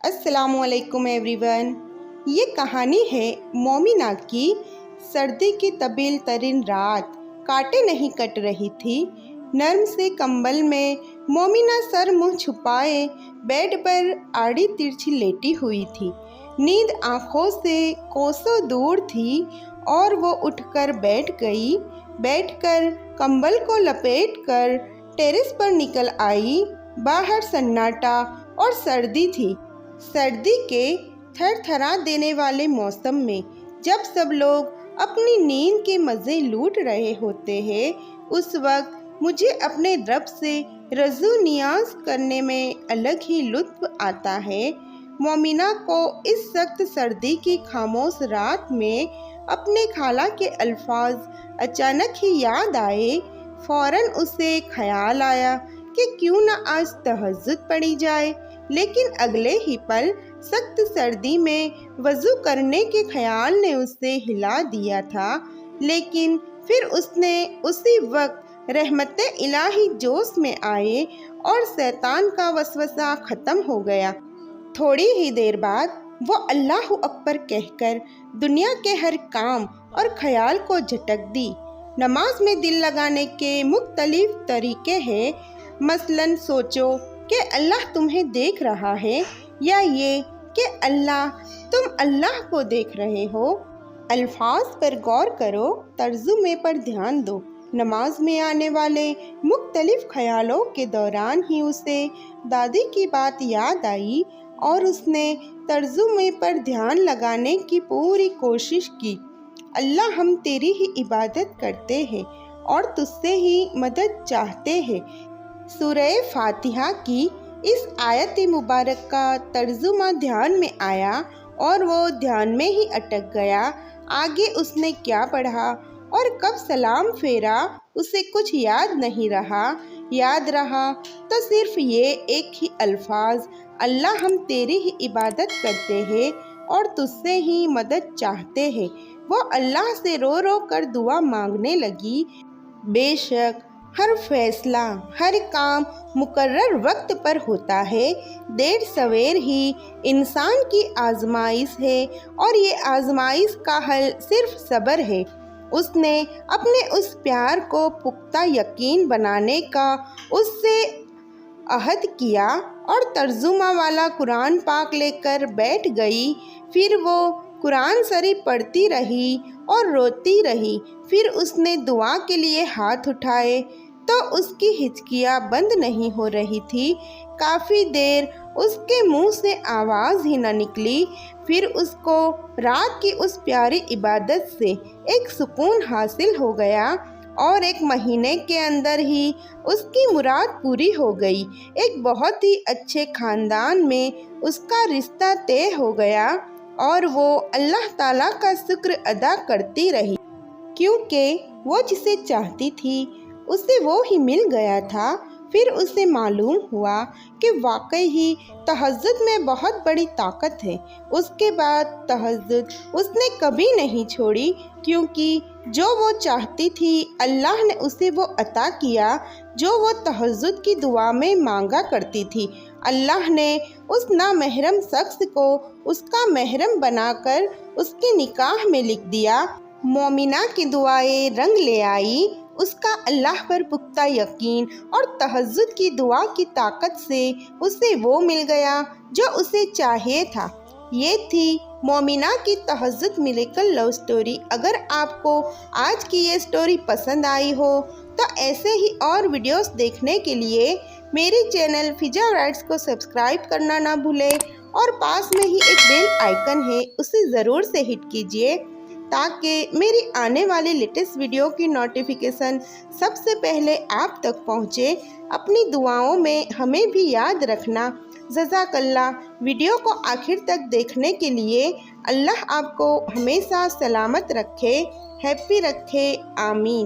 अस्सलाम वालेकुम एवरीवन। ये कहानी है मोमिना की। सर्दी की तबील तरीन रात, कांटे नहीं कट रही थी। नर्म से कंबल में मोमिना सर मुंह छुपाए बेड पर आड़ी तिरछी लेटी हुई थी। नींद आंखों से कोसों दूर थी और वो उठकर बैठ गई। बैठकर कंबल को लपेटकर टेरेस पर निकल आई। बाहर सन्नाटा और सर्दी थी। सर्दी के थरथरा देने वाले मौसम में जब सब लोग अपनी नींद के मज़े लूट रहे होते हैं, उस वक्त मुझे अपने रब से रज़ू नियाज करने में अलग ही लुत्फ़ आता है। मोमिना को इस सख्त सर्दी की खामोश रात में अपने खाला के अल्फाज अचानक ही याद आए। फ़ौरन उसे ख्याल आया कि क्यों न आज तहज्जुद पढ़ी जाए, लेकिन अगले ही पल सख्त सर्दी में वज़ू करने के ख्याल ने उसे हिला दिया था। लेकिन फिर उसने उसी वक्त रहमते इलाही जोश में आए और शैतान का वसवसा ख़त्म हो गया। थोड़ी ही देर बाद वो अल्लाह अकबर कहकर दुनिया के हर काम और ख्याल को झटक दी। नमाज में दिल लगाने के मुख्तलिफ तरीके हैं। मसलन सोचो कि अल्लाह तुम्हें देख रहा है, या ये कि अल्लाह तुम अल्लाह को देख रहे हो। अल्फाज पर गौर करो, तर्जुमे पर ध्यान दो। नमाज में आने वाले मुख्तलिफ ख्यालों के दौरान ही उसे दादी की बात याद आई और उसने तर्जुमे पर ध्यान लगाने की पूरी कोशिश की। अल्लाह, हम तेरी ही इबादत करते हैं और तुझसे ही मदद चाहते हैं। सूरह फातिहा की इस आयत मुबारक का तर्जुमा ध्यान में आया और वो ध्यान में ही अटक गया। आगे उसने क्या पढ़ा और कब सलाम फेरा उसे कुछ याद नहीं रहा। याद रहा तो सिर्फ ये एक ही अल्फाज, अल्लाह, हम तेरी ही इबादत करते हैं और तुझसे ही मदद चाहते हैं। वो अल्लाह से रो रो कर दुआ मांगने लगी। बेशक हर फैसला, हर काम मुकर्रर वक्त पर होता है। देर सवेर ही इंसान की आजमाइश है और ये आजमाइश का हल सिर्फ सब्र है। उसने अपने उस प्यार को पुख्ता यकीन बनाने का उससे अहद किया और तर्जुमा वाला कुरान पाक लेकर बैठ गई। फिर वो कुरान शरीफ पढ़ती रही और रोती रही। फिर उसने दुआ के लिए हाथ उठाए तो उसकी हिचकियाँ बंद नहीं हो रही थी। काफ़ी देर उसके मुंह से आवाज़ ही न निकली। फिर उसको रात की उस प्यारी इबादत से एक सुकून हासिल हो गया और एक महीने के अंदर ही उसकी मुराद पूरी हो गई। एक बहुत ही अच्छे ख़ानदान में उसका रिश्ता तय हो गया और वो अल्लाह ताला का शुक्र अदा करती रही, क्योंकि वो जिसे चाहती थी उसे वो ही मिल गया था। फिर उसे मालूम हुआ कि वाकई ही तहज्जुद में बहुत बड़ी ताकत है। उसके बाद तहज्जुद उसने कभी नहीं छोड़ी, क्योंकि जो वो चाहती थी अल्लाह ने उसे वो अता किया जो वो तहज्जुद की दुआ में मांगा करती थी। अल्लाह ने उस नामहरम शख्स को उसका महरम बनाकर उसके निकाह में लिख दिया। मोमिना की दुआएं रंग ले आई। उसका अल्लाह पर पुख्ता यकीन और तहज्जुद की दुआ की ताकत से उसे वो मिल गया जो उसे चाहिए था। ये थी मोमिना की तहज्जुद मिरेकल लव स्टोरी। अगर आपको आज की ये स्टोरी पसंद आई हो तो ऐसे ही और वीडियोस देखने के लिए मेरे चैनल फिजा राइट्स को सब्सक्राइब करना ना भूलें और पास में ही एक बेल आइकन है, उसे ज़रूर से हिट कीजिए ताकि मेरी आने वाली लेटेस्ट वीडियो की नोटिफिकेशन सबसे पहले आप तक पहुँचे। अपनी दुआओं में हमें भी याद रखना। जज़ाकल्लाह। वीडियो को आखिर तक देखने के लिए अल्लाह आपको हमेशा सलामत रखे, हैप्पी रखे। आमीन।